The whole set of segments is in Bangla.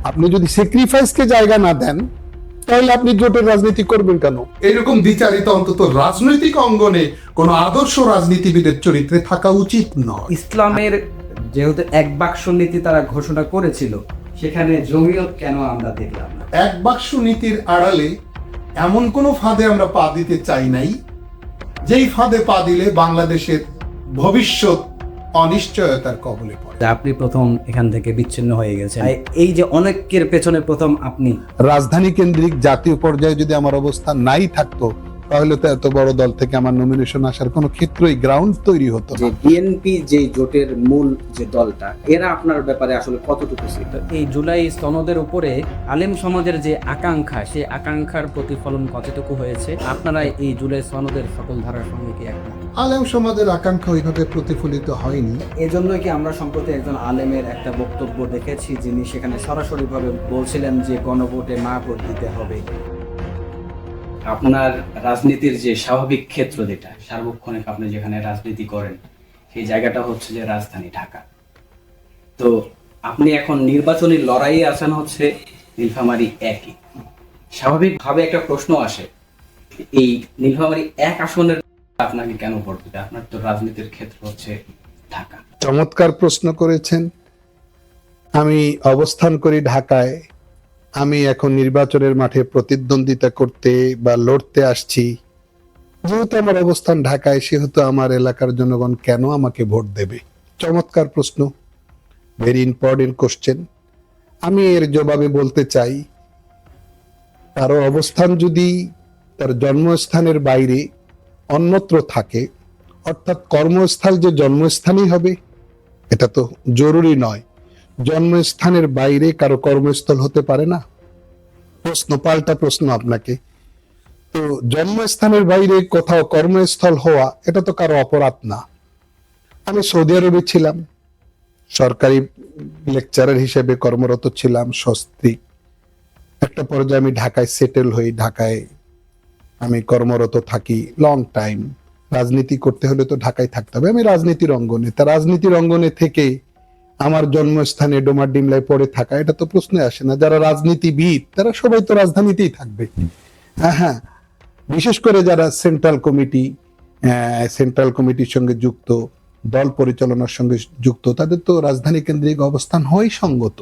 আপনি যদি স্যাক্রিফাইসকে জায়গা না দেন, তাহলে আপনি জোটের রাজনীতি করবেন কেন? এরকম দ্বিচারিতা অন্তত রাজনৈতিক অঙ্গনে কোন আদর্শ রাজনীতিবিদের চরিত্রে থাকা উচিত নয়। ইসলামের যেহেতু এক বাক্স নীতি তারা ঘোষণা করেছিল, সেখানে জমিয়ত কেন আমরা দেখলাম না? এক বাক্স নীতির আড়ালে এমন কোন ফাঁদে আমরা পা দিতে চাই নাই, যেই ফাঁদে পা দিলে বাংলাদেশের ভবিষ্যৎ অনিশ্চয়তার কবলে পড়ে। আপনি প্রথম এখান থেকে বিচ্ছিন্ন হয়ে গেছেন, এই যে অনেকের পেছনে প্রথম আপনি। রাজধানী কেন্দ্রিক জাতীয় পর্যায়ে যদি আমার অবস্থান নাই থাকতো, তাহলে তো এত বড় দল থেকে আমার নমিনেশন আসার কোনো ক্ষেত্রই গ্রাউন্ড তৈরি হতো যে না। বিএনপি যে জোটের মূল যে দলটা, এরা আপনার ব্যাপারে আসলে কতটুকু ছিল? এই জুলাই সনদের উপরে আলেম সমাজের যে আকাঙ্ক্ষা, সেই আকাঙ্ক্ষার প্রতিফলন কতটুকু হয়েছে? আপনারা এই জুলাই সনদের সকল ধারার সঙ্গে কি একমত? আলেম সমাজের আকাঙ্ক্ষা ওইভাবে প্রতিফলিত হয়নি। এজন্যই কি আমরা সম্প্রতি একজন আলেমের একটা বক্তব্য দেখেছি, যিনি সেখানে সরাসরিভাবে বলছিলেন যে গণভোটে না ভোট দিতে হবে। আপনার রাজনীতির যে স্বাভাবিক ক্ষেত্র, যেটা সার্বক্ষণিক আপনি যেখানে রাজনীতি করেন, সেই জায়গাটা হচ্ছে যে রাজধানী ঢাকা। তো আপনি এখন নির্বাচনী লড়াইয়ে আছেন হচ্ছে নীলফামারী একই। স্বাভাবিকভাবে একটা প্রশ্ন আসে, এই নীলফামারী এক আসনের আপনাকে কেন ভোট দিতে? আপনার তো রাজনীতির ক্ষেত্র হচ্ছে ঢাকা। চমৎকার প্রশ্ন করেছেন। আমি অবস্থান করি ঢাকায়। আমি এখন নির্বাচনের মাঠে প্রতিদ্বন্দ্বিতা করতে বা লড়তে আসছি। যেহেতু আমার অবস্থান ঢাকায়, সেহেতু আমার এলাকার জনগণ কেন আমাকে ভোট দেবে? চমৎকার প্রশ্ন, ভেরি ইম্পর্টেন্ট কোশ্চেন। আমি এর জবাবে বলতে চাই, কারো অবস্থান যদি তার জন্মস্থানের বাইরে অন্যত্র থাকে, অর্থাৎ কর্মস্থল যে জন্মস্থানই হবে, এটা তো জরুরি নয়। জন্মস্থানের বাইরে কারো কর্মস্থল হতে পারে না। প্রশ্ন, পাল্টা প্রশ্ন আপনাকে। তো জন্মস্থানের বাইরে কোথাও কর্মস্থল হওয়া, এটা তো কারো অপরাধ না। আমি সৌদি আরবে ছিলাম, সরকারি লেকচারার হিসেবে কর্মরত ছিলাম, সস্ত্রীক। একটা পর্যায়ে আমি ঢাকায় সেটেল হই, ঢাকায় আমি কর্মরত থাকি লং টাইম। রাজনীতি করতে হলে তো ঢাকায় থাকতে হবে। আমি রাজনীতির অঙ্গনে, তা রাজনীতির অঙ্গনে থেকে আমার জন্মস্থানে ডোমারডিমলায় পড়ে থাকা, এটা তো প্রশ্নে আসে না। যারা রাজনীতিবিদ তারা সবাই তো রাজধানীতেই থাকবে। হ্যাঁ, বিশেষ করে যারা সেন্ট্রাল কমিটির সঙ্গে যুক্ত, দল পরিচালনার সঙ্গে যুক্ত, তাদের তো রাজধানী কেন্দ্রিক অবস্থান হয় সঙ্গত।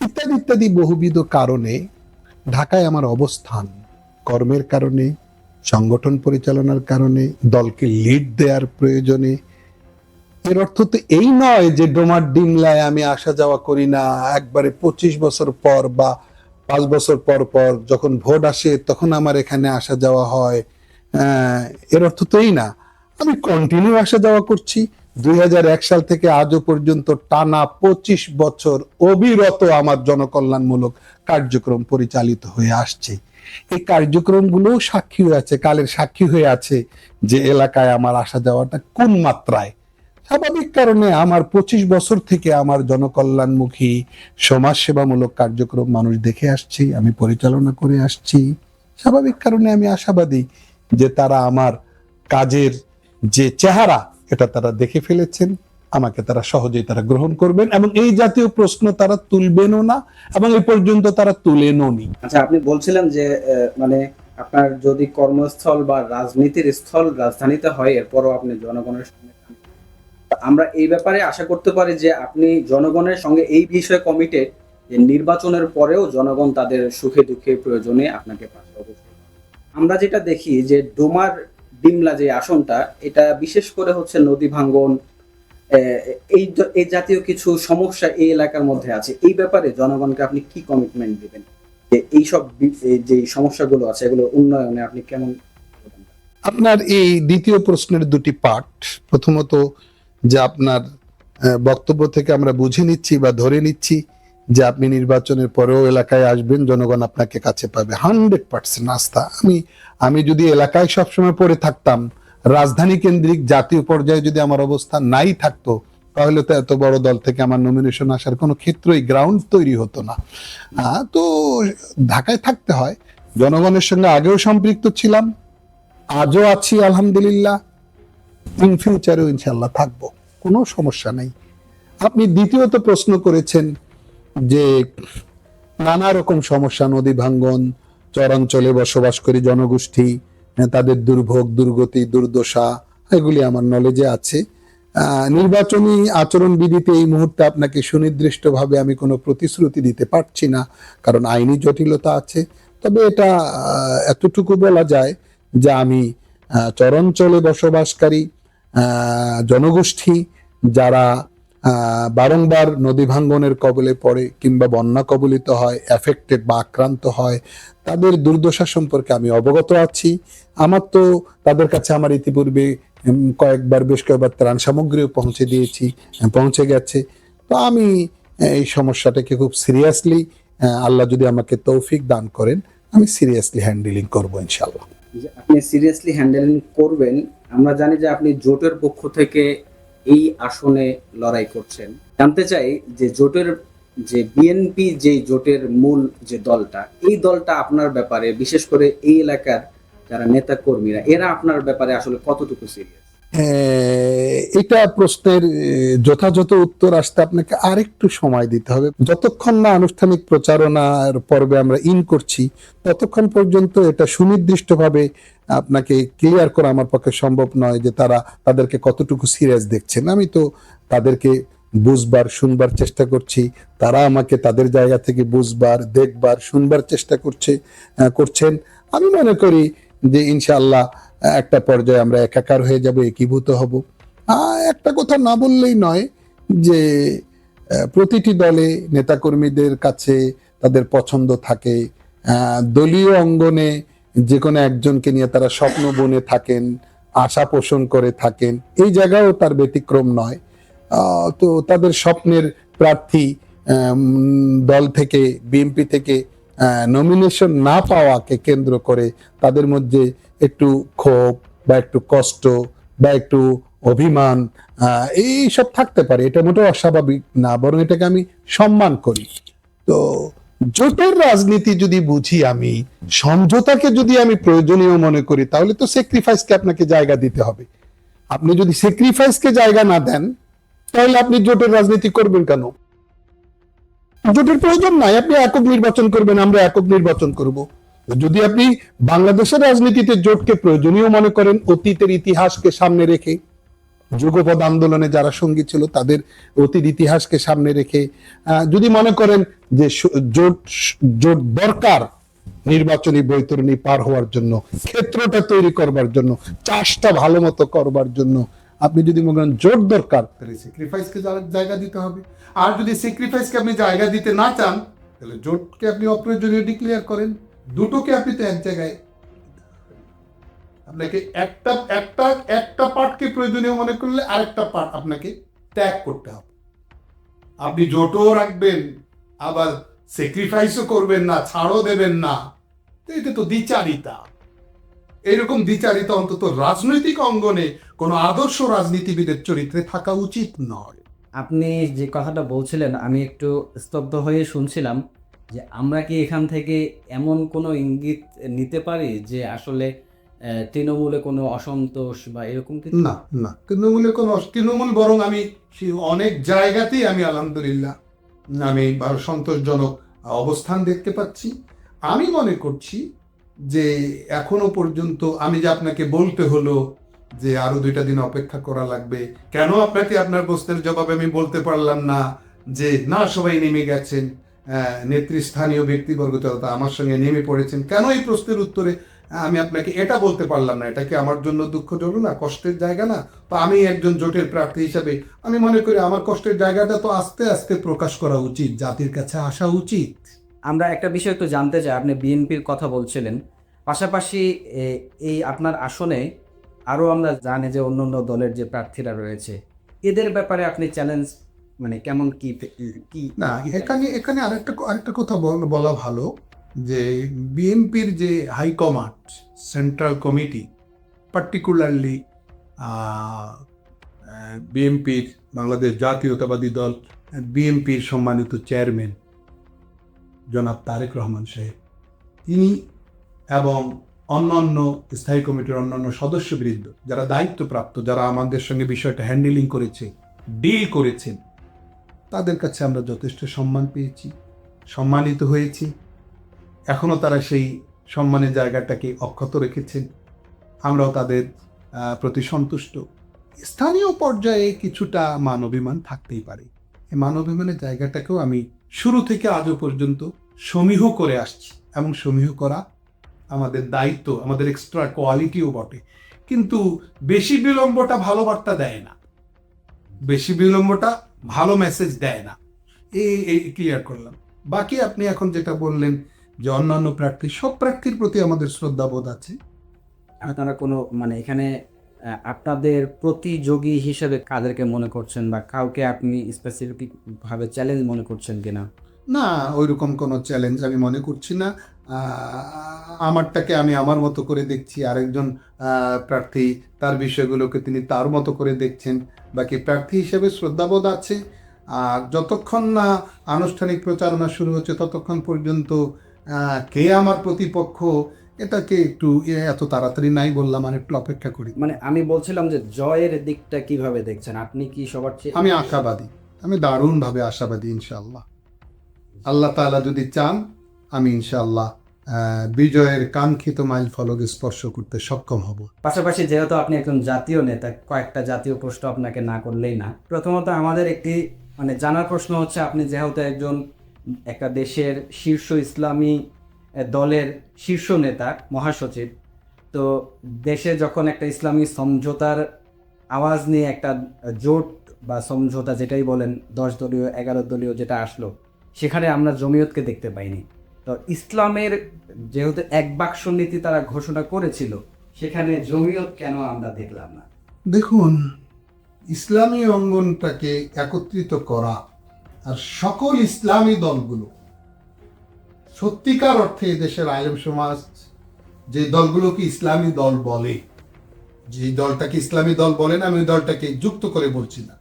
ইত্যাদি ইত্যাদি বহুবিধ কারণে ঢাকায় আমার অবস্থান, কর্মের কারণে, সংগঠন পরিচালনার কারণে, দলকে লিড দেওয়ার প্রয়োজনে। এর অর্থ তো এই নয় যে ডোমারডিমলায় আমি আসা যাওয়া করি না। একবারে 25 বছর পর বা 5 বছর পর পর যখন ভোট আসে তখন আমার এখানে আসা যাওয়া হয়। এর অর্থ তো এই না। আমি কন্টিনিউ আসা যাওয়া করছি। 2001 সাল থেকে আজও পর্যন্ত টানা 25 বছর অবিরত আমার জনকল্যাণমূলক কার্যক্রম পরিচালিত হয়ে আসছে। এই কার্যক্রমগুলো সাক্ষী হয়ে আছে, কালের সাক্ষী হয়ে আছে যে এলাকায় আমার আসা যাওয়াটা কোন মাত্রায়। স্বাভাবিক কারণে আমার 25 বছর থেকে আমার জনকল্যাণমুখী সমাজসেবামূলক কার্যক্রম মানুষ দেখে আসছি, আমি পরিচালনা করে আসছি। স্বাভাবিক কারণে আমি আশাবাদী যে তারা আমার কাজের যে চেহারা, এটা তারা দেখে ফেলেছেন। আমাকে তারা সহজেই তারা গ্রহণ করবেন এবং এই জাতীয় প্রশ্ন তারা তুলবেনও না এবং এই পর্যন্ত তারা তুলেনও নি। আচ্ছা, আপনি বলছিলেন যে মানে আপনার যদি কর্মস্থল বা রাজনীতির স্থল রাজধানীতে হয়, এরপরও আপনি জনগণের সঙ্গে। আমরা এই ব্যাপারে আশা করতে পারি যে আপনি জনগণের সঙ্গে এই বিষয়ে কমিটেড, যে নির্বাচনের পরেও জনগণ তাদের সুখে দুঃখে প্রয়োজনে আপনাকে পাশে অবশ্যই। আমরা যেটা দেখি যে ডোমার ডিমলা যে আসনটা, এটা বিশেষ করে হচ্ছে নদী ভাঙ্গন, এই জাতীয় কিছু সমস্যা এই এলাকার মধ্যে আছে। এই ব্যাপারে জনগণকে আপনি কি কমিটমেন্ট দিবেন যে এইসব যে সমস্যাগুলো আছে এগুলো উন্নয়নে আপনি কেমন? আপনার এই দ্বিতীয় প্রশ্নের দুটি পার্ট। প্রথমত, যে আপনার বক্তব্য থেকে আমরা বুঝে নিচ্ছি বা ধরে নিচ্ছি যে আপনি নির্বাচনের পরেও এলাকায় আসবেন, জনগণ আপনাকে কাছে পাবে। 100% আস্থা। আমি যদি এলাকায় সবসময় পড়ে থাকতাম, রাজধানী কেন্দ্রিক জাতীয় পর্যায়ে যদি আমার অবস্থান নাই থাকতো, তাহলে তো এত বড় দল থেকে আমার নমিনেশন আসার কোনো ক্ষেত্রই গ্রাউন্ড তৈরি হতো না। তো ঢাকায় থাকতে হয়। জনগণের সঙ্গে আগেও সম্পৃক্ত ছিলাম, আজও আছি আলহামদুলিল্লাহ, ইন ফিউচারেও ইনশাল্লাহ থাকবো, কোনো সমস্যা নেই। আপনি দ্বিতীয়ত প্রশ্ন করেছেন যে নানা রকম সমস্যা, নদী ভাঙ্গন, চরাঞ্চলে বসবাস করি জনগোষ্ঠী, তাদের দুর্ভোগ দুর্গতি দুর্দশা, এগুলি আমার নলেজে আছে। নির্বাচনী আচরণবিধিতে এই মুহূর্তে আপনাকে সুনির্দিষ্টভাবে আমি কোনো প্রতিশ্রুতি দিতে পারছি না, কারণ আইনি জটিলতা আছে। তবে এটা এতটুকু বলা যায় যে আমি চরাঞ্চলে বসবাসকারী জনগোষ্ঠী যারা বারংবার নদী ভাঙ্গনের কবলে পড়ে কিংবা বন্যা কবলিত হয়, এফেক্টেড বা আক্রান্ত হয়, তাদের দুর্দশা সম্পর্কে আমি অবগত আছি। আমার তো তাদের কাছে আমার ইতিপূর্বে বেশ কয়েকবার ত্রাণ সামগ্রীও পৌঁছে গেছে। তো আমি এই সমস্যাটাকে খুব সিরিয়াসলি, আল্লাহ যদি আমাকে তৌফিক দান করেন, আমি সিরিয়াসলি হ্যান্ডেলিং করবো ইনশাল্লাহ। যে আপনি সিরিয়াসলি হ্যান্ডেলিং করবেন, আমরা জানি যে আপনি জোটের পক্ষ থেকে এই আসনে লড়াই করছেন। জানতে চাই যে জোটের যে বিএনপি যে জোটের মূল যে দলটা, এই দলটা আপনার ব্যাপারে, বিশেষ করে এই এলাকার যারা নেতা কর্মীরা, এরা আপনার ব্যাপারে আসলে কতটুকু সিরিয়াস? এটা প্রশ্নের যথাযথ উত্তর আসতে আপনাকে আরেকটু সময় দিতে হবে। যতক্ষণ না আনুষ্ঠানিক প্রচারণার পর্বে আমরা করছি, ততক্ষণ পর্যন্ত এটা সুনির্দিষ্টভাবে আপনাকে ক্লিয়ার করা আমার পক্ষে সম্ভব নয় যে তাদেরকে কতটুকু সিরিয়াস দেখছেন। আমি তো তাদেরকে বুঝবার শুনবার চেষ্টা করছি, তারা আমাকে তাদের জায়গা থেকে বুঝবার দেখবার শুনবার চেষ্টা করছেন। আমি মনে করি যে ইনশাআল্লাহ একটা পর্যায়ে আমরা একাকার হয়ে যাব, একীভূত হব। একটা কথা না বললেই নয় যে প্রতিটি দলে নেতাকর্মীদের কাছে তাদের পছন্দ থাকে, দলীয় অঙ্গনে যে কোনো একজনকে নিয়ে তারা স্বপ্ন বনে থাকেন, আশা পোষণ করে থাকেন, এই জায়গাও তার ব্যতিক্রম নয়। তো তাদের স্বপ্নের প্রার্থী দল থেকে, বিএনপি থেকে নমিনেশন না পাওয়াকে কেন্দ্র করে তাদের মধ্যে একটু ক্ষোভ বা একটু কষ্ট বা একটু অভিমান এই সব থাকতে পারে। এটা মোটেও অস্বাভাবিক না, বরং এটাকে আমি সম্মান করি। তো জোটের রাজনীতি যদি বুঝি, আমি সমঝোতাকে যদি আমি প্রয়োজনীয় মনে করি, তাহলে তো স্যাক্রিফাইসকে আপনাকে জায়গা দিতে হবে। আপনি যদি স্যাক্রিফাইসকে জায়গা না দেন, তাহলে আপনি জোটের রাজনীতি করবেন কেন? জোটের প্রয়োজন নাই, আপনি একক নির্বাচন করবেন, আমরা একক নির্বাচন করব। যদি আপনি বাংলাদেশের রাজনীতিতে জোটকে প্রয়োজনীয় মনে করেন, অতীতের ইতিহাসকে সামনে রেখে, যুগপৎ আন্দোলনে যারা সঙ্গী ছিল তাদের অতীত ইতিহাসকে সামনে রেখে যদি মনে করেন যে জোট দরকার নির্বাচনী বৈতরণী পার হওয়ার জন্য, ক্ষেত্রটা তৈরি করবার জন্য, চাষটা ভালো মতো করবার জন্য, আপনি যদি মনে করেন জোট দরকার, তাহলে স্যাক্রিফাইসকে জায়গা দিতে হবে। আর যদি স্যাক্রিফাইসকে আপনি জায়গা দিতে না চান, তাহলে জোটকে আপনি অপ্রয়োজনীয় ডিক্লেয়ার করেন। দুটোকে আপনি তো এক জায়গায়, আপনাকে একটা পার্টকে প্রয়োজনীয় মনে করলে আরেকটা পার্ট আপনাকে ত্যাগ করতে হবে। আপনি জোটও রাখবেন, আবার স্যাক্রিফাইসও করবেন না, ছাড়ও দেবেন না, এটা তো দ্বিচারিতা। এরকম দ্বিচারিতা অন্তত রাজনৈতিক অঙ্গনে কোনো আদর্শ রাজনীতিবিদের চরিত্রে থাকা উচিত নয়। আপনি যে কথাটা বলছিলেন, আমি একটু স্তব্ধ হয়ে শুনছিলাম যে আমরা কি এখান থেকে এমন কোনো ইঙ্গিত নিতে পারি যে আসলে তৃণমূলে কোনো অসন্তোষ বা এরকম কিছু? না, তৃণমূল বরং আমি অনেক জায়গাতেই আমি আলহামদুলিল্লাহ আমি সন্তোষজনক অবস্থান দেখতে পাচ্ছি। আমি মনে করছি যে এখনো পর্যন্ত আমি যে আপনাকে বলতে হলো যে আরো 2টা দিন অপেক্ষা করা লাগবে, কেন আপনাকে আপনার প্রশ্নের জবাবে আমি বলতে পারলাম না যে না সবাই নেমে গেছেন, নেতৃস্থানীয় ব্যক্তিবর্গ যারা আমার সঙ্গে নেমে পড়েছেন, কেন এই প্রশ্নের উত্তরে আমি আপনাকে এটা বলতে পারলাম না, এটা কি আমার জন্য দুঃখজনক না, কষ্টের জায়গা না? তো আমি একজন জোটের প্রার্থী হিসাবে আমি মনে করি আমার কষ্টের জায়গাটা তো আস্তে আস্তে প্রকাশ করা উচিত, জাতির কাছে আসা উচিত। আমরা একটা বিষয় একটু জানতে চাই, আপনি বিএনপির কথা বলছিলেন, পাশাপাশি এই আপনার আসনে আরও আমরা জানি যে অন্য অন্য দলের যে প্রার্থীরা রয়েছে, এদের ব্যাপারে আপনি চ্যালেঞ্জ মানে কেমন কি না, এখানে আরেকটা কথা বলা ভালো যে বিএনপির যে হাইকমান্ড, সেন্ট্রাল কমিটি, পার্টিকুলারলি বিএনপির বাংলাদেশ জাতীয়তাবাদী দল বিএনপির সম্মানিত চেয়ারম্যান জনাব তারেক রহমান সাহেব, তিনি এবং অন্যান্য স্থায়ী কমিটির অন্যান্য সদস্যবৃন্দ যারা দায়িত্বপ্রাপ্ত, যারা আমাদের সঙ্গে বিষয়টা হ্যান্ডেলিং করেছে, ডিল করেছেন, তাদের কাছে আমরা যথেষ্ট সম্মান পেয়েছি, সম্মানিত হয়েছি। এখনো তারা সেই সম্মানের জায়গাটাকে অক্ষত রেখেছেন, আমরাও তাদের প্রতি সন্তুষ্ট। স্থানীয় পর্যায়ে কিছুটা মান অভিমান থাকতেই পারে, এই মান অভিমানের জায়গাটাকেও আমি শুরু থেকে আজও পর্যন্ত সমীহ করে আসছি, এবং সমীহ করা আমাদের দায়িত্ব, আমাদের এক্সট্রা কোয়ালিটিও বটে। কিন্তু বেশি বিলম্বটা ভালো বার্তা দেয় না, বেশি বিলম্বটা ভালো মেসেজ দেয় না, এই ক্লিয়ার করলাম। বাকি আপনি এখন যেটা বললেন যে অন্যান্য প্রার্থী, সব প্রার্থীর প্রতি আমাদের শ্রদ্ধাবোধ আছে। আপনারা কোনো মানে এখানে আপনাদের প্রতিযোগী হিসেবে কাদেরকে মনে করছেন, বা কাউকে আপনি স্পেসিফিক ভাবে চ্যালেঞ্জ মনে করছেন কিনা? না, ওইরকম কোনো চ্যালেঞ্জ আমি মনে করছি না। আমারটাকে আমি আমার মতো করে দেখছি, আরেকজন প্রার্থী তার বিষয়গুলোকে তিনি তার মতো করে দেখছেন। বাকি প্রার্থী হিসেবে শ্রদ্ধাবোধ আছে। আর যতক্ষণ না আনুষ্ঠানিক প্রচারণা শুরু হচ্ছে ততক্ষণ পর্যন্ত কে আমার প্রতিপক্ষ এটাকে একটু এত তাড়াতাড়ি নাই বললাম, আর একটু অপেক্ষা করি। মানে আমি বলছিলাম যে জয়ের দিকটা কিভাবে দেখছেন আপনি, কি সবার চেয়ে? আমি আশাবাদী, আমি দারুণভাবে আশাবাদী। ইনশাআল্লাহ, আল্লাহ তাআলা যদি চান, আমি ইনশাআল্লাহ বিজয়ের কাঙ্ক্ষিত মাইল ফলক স্পর্শ করতে সক্ষম হব। পাশাপাশি যেহেতু আপনি একজন জাতীয় নেতা, কয়েকটা জাতীয় প্রশ্ন আপনাকে না করলেই না। প্রথমত আমাদের একটি মানে জানার প্রশ্ন হচ্ছে, আপনি যেহেতু একজন একটা দেশের শীর্ষ ইসলামী দলের শীর্ষ নেতা, মহাসচিব, তো দেশে যখন একটা ইসলামী সমঝোতার আওয়াজ নিয়ে একটা জোট বা সমঝোতা যেটাই বলেন, 10 দলীয় 11 দলীয় যেটা আসলো, সেখানে আমরা জমিয়তকে দেখতে পাইনি। তো ইসলামের যেহেতু এক বাক্স নীতি তারা ঘোষণা করেছিল, সেখানে জমিয়ত কেন আমরা দেখলাম না? দেখুন, ইসলামী অঙ্গনটাকে একত্রিত করা আর সকল ইসলামী দলগুলো, সত্যিকার অর্থে দেশের আলেম সমাজ যে দলগুলোকে ইসলামী দল বলে, যে দলটাকে ইসলামী দল বলে না, আমি ওই দলটাকে যুক্ত করে বলছি না,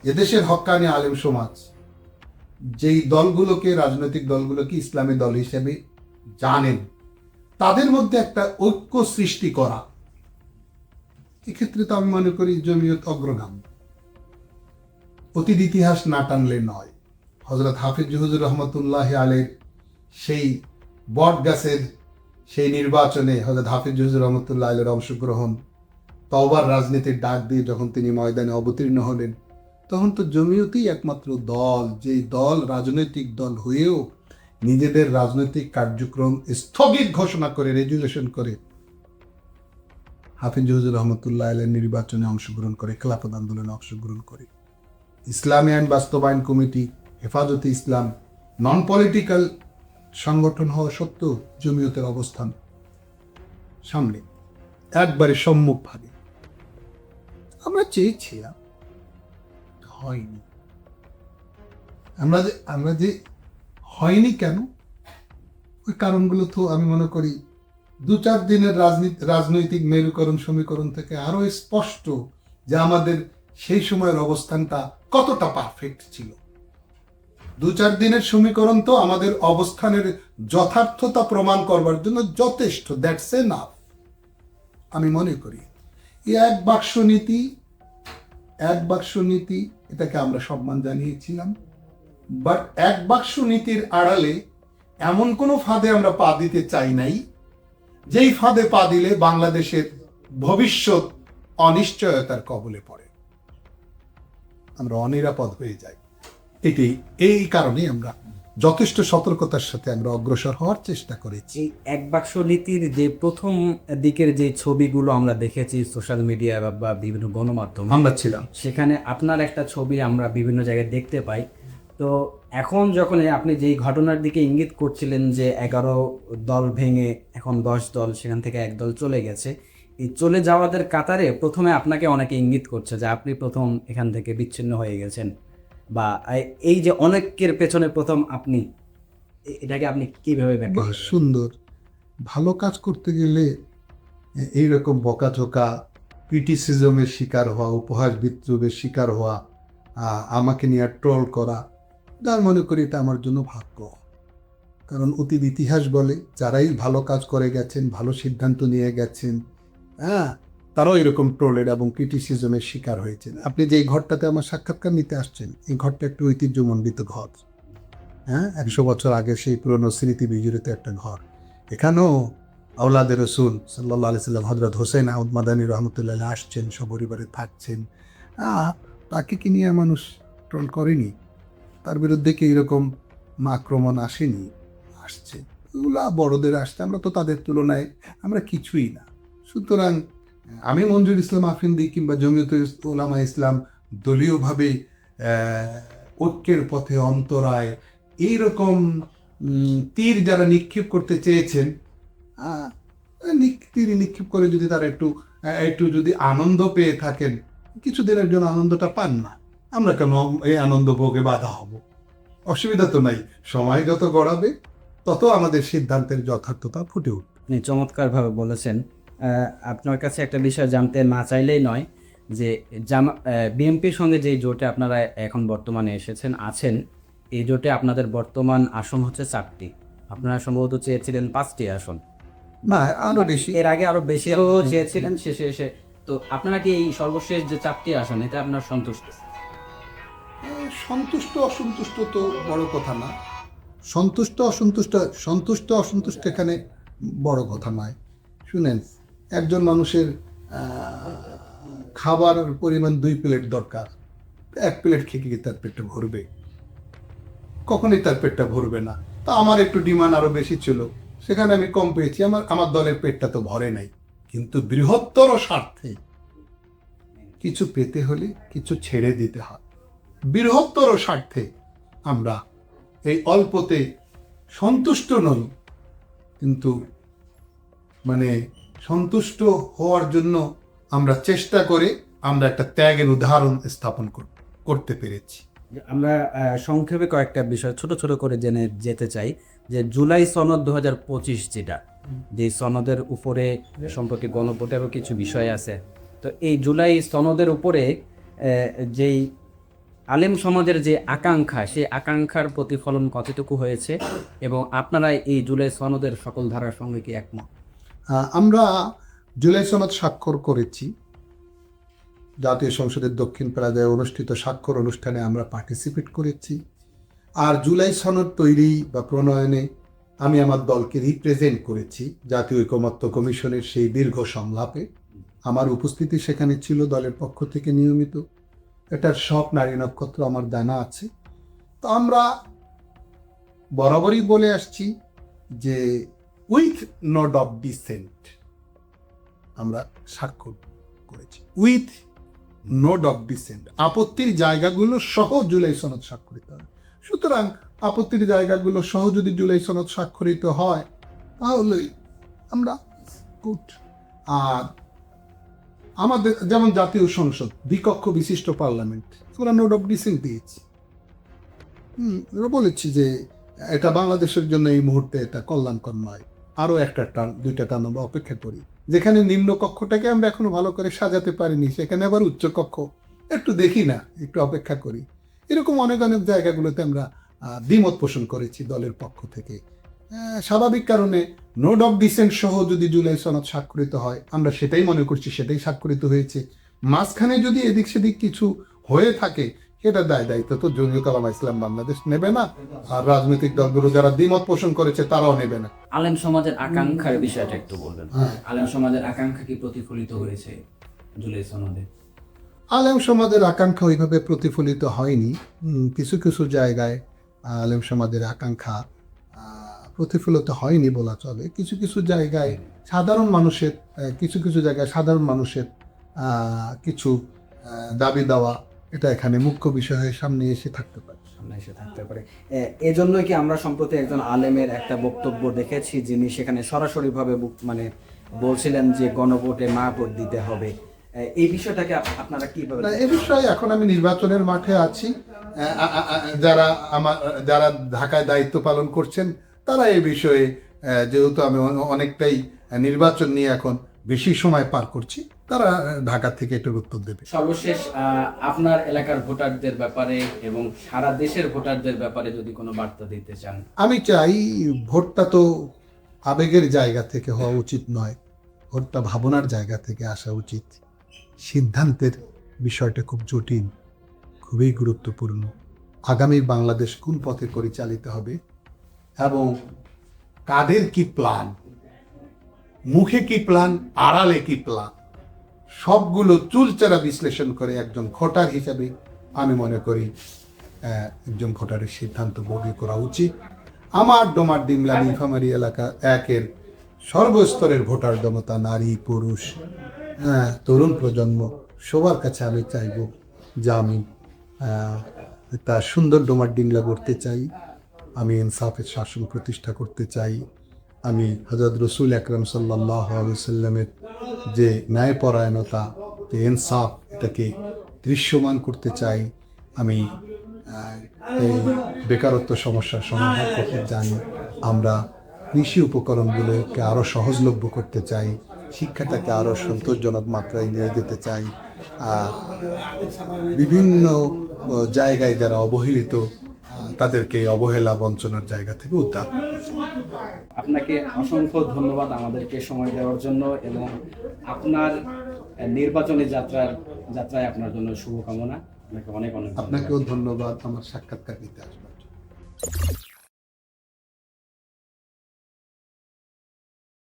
এদেশের হক্কানি আলেম সমাজ যেই দলগুলোকে, রাজনৈতিক দলগুলোকে ইসলামী দল হিসেবে জানেন, তাদের মধ্যে একটা ঐক্য সৃষ্টি করা, এক্ষেত্রে তো আমি মনে করি জমিয়ত অগ্রগামী। অতীত ইতিহাস না টানলে নয়। হযরত হাফিজ হুজুর রহমতুল্লাহ আলাইহির সেই বট গাছের সেই নির্বাচনে হযরত হাফিজ হুজুর রহমতুল্লাহ আলাইহির অংশগ্রহণ, তওবার রাজনীতির ডাক দিয়ে যখন তিনি ময়দানে অবতীর্ণ হলেন, তখন তো জমিয়তই একমাত্র দল, যেই দল রাজনৈতিক দল হয়েও নিজেদের রাজনৈতিক কার্যক্রম স্থগিত ঘোষণা করে, রেজুলেশন করে হাফিজ হুজুর রহমতুল্লাহ আলাইহির নির্বাচনে অংশগ্রহণ করে, খেলাফত আন্দোলনে অংশগ্রহণ করে। ইসলামী আইন বাস্তবায়ন কমিটি, হেফাজতে ইসলাম নন পলিটিক্যাল সংগঠন হওয়া সত্ত্বেও জমিয়তের অবস্থান সামনে, একবারে সম্মুখভাগে। আমরা চেয়েছিলাম, হয়নি। আমরা যে হয়নি কেন, ওই কারণগুলো তো আমি মনে করি 2-4 দিনের রাজনৈতিক মেরুকরণ সমীকরণ থেকে আরো স্পষ্ট যে আমাদের সেই সময়ের অবস্থানটা কতটা পারফেক্ট ছিল। 2-4 দিনের সমীকরণ তো আমাদের অবস্থানের যথার্থতা প্রমাণ করবার জন্য যথেষ্ট। দ্যাটস এনাফ আমি মনে করি। এই এক বাক্স নীতি এটাকে আমরা সম্মান জানিয়েছিলাম, বাট এক বাক্স নীতির আড়ালে এমন কোনো ফাঁদে আমরা পা দিতে চাই নাই, যেই ফাঁদে পা দিলে বাংলাদেশের ভবিষ্যৎ অনিশ্চয়তার কবলে পড়ে, আমরা অনিরাপদ হয়ে যাই। এই কারণে আমরা যথেষ্ট সতর্কতার সাথে আমরা অগ্রসর হওয়ার চেষ্টা করেছি। এই এক বাক্স নীতির যে প্রথম দিকের যে ছবিগুলো আমরা দেখেছি সোশ্যাল মিডিয়া বা বিভিন্ন গণমাধ্যম, আমরা ছিলাম, সেখানে আপনার একটা ছবি আমরা বিভিন্ন জায়গায় দেখতে পাই। তো এখন যখন আপনি যেই ঘটনার দিকে ইঙ্গিত করছিলেন যে 11 দল ভেঙে এখন 10 দল, সেখান থেকে 1 দল চলে গেছে, এই চলে যাওয়াদের কাতারে প্রথমে আপনাকে অনেকে ইঙ্গিত করছে যে আপনি প্রথম এখান থেকে বিচ্ছিন্ন হয়ে গেছেন, বা এই যে অনেকের পেছনে প্রথম আপনি, এটাকে আপনি কিভাবে ব্যাখ্যা করেন? সুন্দর। ভালো কাজ করতে গেলে এইরকম বকাঝোকা, ক্রিটিসিজমের শিকার হওয়া, উপহাস বিদ্রুপের শিকার হওয়া, আমাকে নিয়ে ট্রোল করা, তার মনে করি এটা আমার জন্য ভাগ্য। কারণ অতীত ইতিহাস বলে যারাই ভালো কাজ করে গেছেন, ভালো সিদ্ধান্ত নিয়ে গেছেন, তারাও এরকম ট্রোলের এবং ক্রিটিসিজমের শিকার হয়েছেন। আপনি যে এই ঘরটাতে আমার সাক্ষাৎকার নিতে আসছেন, এই ঘরটা একটু ঐতিহ্যমণ্ডিত ঘর। হ্যাঁ, 100 বছর আগে সেই পুরনো স্মৃতি বিজড়িত একটা ঘর। এখানেও আওলাদের রসুল সাল্লাল্লাহু আলাইহি সাল্লাম হযরত হোসেন আহমদ মাদানী রহমতুল্লাহ আসছেন, সপরিবারে থাকছেন। তাকে কি নিয়ে মানুষ ট্রল করেনি? তার বিরুদ্ধে কি এরকম আক্রমণ আসেনি? আসছে। এগুলা বড়দের আসছে, আমরা তো তাদের তুলনায় আমরা কিছুই না। সুতরাং আমি মঞ্জুর ইসলাম আফিন্দি কিংবা জমিয়তুল উলামা ইসলাম দলীয়ভাবে ঐক্যের পথে অন্তরায় এইরকম তীর যারা নিক্ষেপ করতে চেয়েছেন, তীর নিক্ষেপ করে যদি তারা একটু একটু যদি আনন্দ পেয়ে থাকেন, কিছুদিনের জন্য আনন্দটা পান না, আমরা কেন এই আনন্দ ভোগে বাধা হব? অসুবিধা তো নাই। সময় যত গড়াবে তত আমাদের সিদ্ধান্তের যথার্থতা ফুটে উঠবে। আপনি চমৎকারভাবে বলেছেন। আপনার কাছে একটা বিষয় জানতে না চাইলেই নয় যে বিএনপির সঙ্গে যে জোটে আপনারা এখন বর্তমানে আছেন, এই জোটে আপনাদের বর্তমান আসন হচ্ছে 4টি। আপনারা সম্ভবত চেয়েছিলেন 5টি আসন, না আরো বেশি। এর আগে আরো বেশিও চেয়েছিলেন, শেষে এসে তো আপনারা কি এই সর্বশেষ যে 4টি আসন এতে আপনার সন্তুষ্ট? সন্তুষ্ট অসন্তুষ্ট তো বড় কথা না। সন্তুষ্ট অসন্তুষ্ট এখানে বড় কথা নয়। শুনেন, একজন মানুষের খাবারের পরিমাণ 2 প্লেট দরকার। 1 প্লেট খেয়ে কি তার পেটটা ভরবে? কখনোই তার পেটটা ভরবে না। তা আমার একটু ডিমান্ড আরো বেশি ছিল, সেখানে আমি কম পেয়েছি, আমার দলের পেটটা তো ভরে নাই। কিন্তু বৃহত্তর স্বার্থে কিছু পেতে হলে কিছু ছেড়ে দিতে হয়। বৃহত্তর স্বার্থে আমরা এই অল্পতে সন্তুষ্ট নই, কিন্তু মানে সন্তুষ্ট হওয়ার জন্য আমরা চেষ্টা করে আমরা একটা ত্যাগের উদাহরণ স্থাপন করতে পেরেছি। আমরা সংক্ষেপে কয়েকটা বিষয় ছোট ছোট করে জেনে যেতে চাই যে জুলাই সনদ 2025 যেটা, যে সনদের উপরে সম্পর্কে গণভোটেরও কিছু বিষয় আছে। তো এই জুলাই সনদের উপরে যেই আলেম সমাজের যে আকাঙ্ক্ষা, সেই আকাঙ্ক্ষার প্রতিফলন কতটুকু হয়েছে এবং আপনারা এই জুলাই সনদের সকল ধারার সঙ্গে কি একমত? আমরা জুলাই সনদ স্বাক্ষর করেছি। জাতীয় সংসদের দক্ষিণ প্লাজায় অনুষ্ঠিত স্বাক্ষর অনুষ্ঠানে আমরা পার্টিসিপেট করেছি। আর জুলাই সনদ তৈরি বা প্রণয়নে আমি আমার দলকে রিপ্রেজেন্ট করেছি জাতীয় ঐকমত্য কমিশনের সেই দীর্ঘ সংলাপে। আমার উপস্থিতি সেখানে ছিল দলের পক্ষ থেকে নিয়মিত। এটার সব নারী নক্ষত্র আমার জানা আছে। তো আমরা বরাবরই বলে আসছি যে উইথ নোট অফ ডিসেন্ট আমরা স্বাক্ষর করেছি, উইথ নোট অফ ডিসেন্ট, আপত্তির জায়গাগুলো সহ জুলাই সনদ স্বাক্ষরিত হয়। সুতরাং আপত্তির জায়গাগুলো সহ যদি জুলাই সনদ স্বাক্ষরিত হয় তাহলে আমরা গুড। আর আমাদের যেমন জাতীয় সংসদ দ্বিকক্ষ বিশিষ্ট পার্লামেন্ট, আমরা নোট অফ ডিসেন্ট দিয়েছি। বলেছি যে এটা বাংলাদেশের জন্য এই মুহূর্তে এটা কল্যাণকর নয়, আরো একটা টার্ম 2টা টার্ম আমরা অপেক্ষা করি। যেখানে নিম্ন কক্ষটাকে আমরা এখনো ভালো করে সাজাতে পারিনি, সেখানে আবার উচ্চ কক্ষ একটু দেখি না, একটু অপেক্ষা করি। এরকম অনেক অনেক জায়গাগুলোতে আমরা দ্বিমত পোষণ করেছি দলের পক্ষ থেকে। স্বাভাবিক কারণে নোট অফ ডিসেন্ট সহ যদি জুলাই সনদ স্বাক্ষরিত হয়, আমরা সেটাই মনে করছি সেটাই স্বাক্ষরিত হয়েছে। মাঝখানে যদি এদিক সেদিক কিছু হয়ে থাকে, সেটা দায়িত্ব তো জমিয়তুল উলামা ইসলাম বাংলাদেশ নেবে না, আর রাজনৈতিক দলগুলো যারা দ্বিমত পোষণ করেছে তারাও নেবে না। আলেম সমাজের আকাঙ্ক্ষার বিষয়টা একটু বলবেন। আলেম সমাজের আকাঙ্ক্ষা কি প্রতিফলিত হয়েছে জুলাই সনদে? আলেম সমাজের আকাঙ্ক্ষা ওইভাবে প্রতিফলিত হয়নি। কিছু কিছু জায়গায় আলেম সমাজের আকাঙ্ক্ষা প্রতিফলিত হয়নি বলা চলে। কিছু কিছু জায়গায় সাধারণ মানুষের কিছু দাবি দেওয়া, এটা এখানে মুখ্য বিষয় হয়ে সামনে এসে থাকতে পারে। এজন্য কি আমরা সম্প্রতি একজন আলেমের একটা বক্তব্য দেখেছি, যিনি সেখানে সরাসরিভাবে মানে বলছিলেন যে গণভোটে মা ভোট দিতে হবে। এই বিষয়টাকে আপনারা কিভাবে? এই বিষয়ে এখন আমি নির্বাচনের মাঠে আছি। যারা ঢাকায় দায়িত্ব পালন করছেন তারা এই বিষয়ে, যেহেতু আমি অনেকটাই নির্বাচন নিয়ে এখন বেশি সময় পার করছি, তারা ঢাকা থেকে এটার উত্তর দেবে। সর্বশেষ আপনার এলাকার ভোটারদের ব্যাপারে এবং সারা দেশের ভোটারদের ব্যাপারে যদি কোনো বার্তা দিতে চান। আমি চাই, ভোটটা তো আবেগের জায়গা থেকে হওয়া উচিত নয়, ভোটটা ভাবনার জায়গা থেকে আসা উচিত। সিদ্ধান্তের বিষয়টা খুব জটিল, খুবই গুরুত্বপূর্ণ। আগামী বাংলাদেশ কোন পথে পরিচালিত হবে এবং কাদের কি প্ল্যান, মুখে কি প্ল্যান, আড়ালে কি প্ল্যান, সবগুলো চুলচেরা বিশ্লেষণ করে একজন ভোটার হিসেবে আমি মনে করি একজন ভোটারের সিদ্ধান্ত গ্রহণ করা উচিত। আমার ডোমার ডিমলা নীলফামারী এলাকা একের সর্বস্তরের ভোটার জনতা, নারী পুরুষ, তরুণ প্রজন্ম, সবার কাছে আমি চাইব যে আমি একটা সুন্দর ডোমার ডিমলা গড়তে চাই, আমি ইনসাফের শাসন প্রতিষ্ঠা করতে চাই, আমি হযরত রাসূল আকরাম সাল্লাল্লাহু আলাইহি সাল্লামের যে ন্যায়পরায়ণতা, যে ইনসাফ, এটাকে দৃশ্যমান করতে চাই। আমি এই বেকারত্ব সমস্যার সমাধান করতে চাই। আমরা কৃষি উপকরণগুলোকে আরও সহজলভ্য করতে চাই, শিক্ষাটাকে আরও সন্তোষজনক মাত্রায় নিয়ে যেতে চাই। বিভিন্ন জায়গায় যারা অবহেলিত তাদেরকে অবহেলা বঞ্চনার জায়গা থেকে উদ্ধার। আপনাকে অসংখ্য ধন্যবাদ আমাদেরকে সময় দেওয়ার জন্য, এবং আপনার নির্বাচনী যাত্রায় আপনার জন্য শুভকামনা। আপনাকে অনেক অনেক আপনাকেও ধন্যবাদ আমার সাক্ষাৎকার দিতে আসবার জন্য।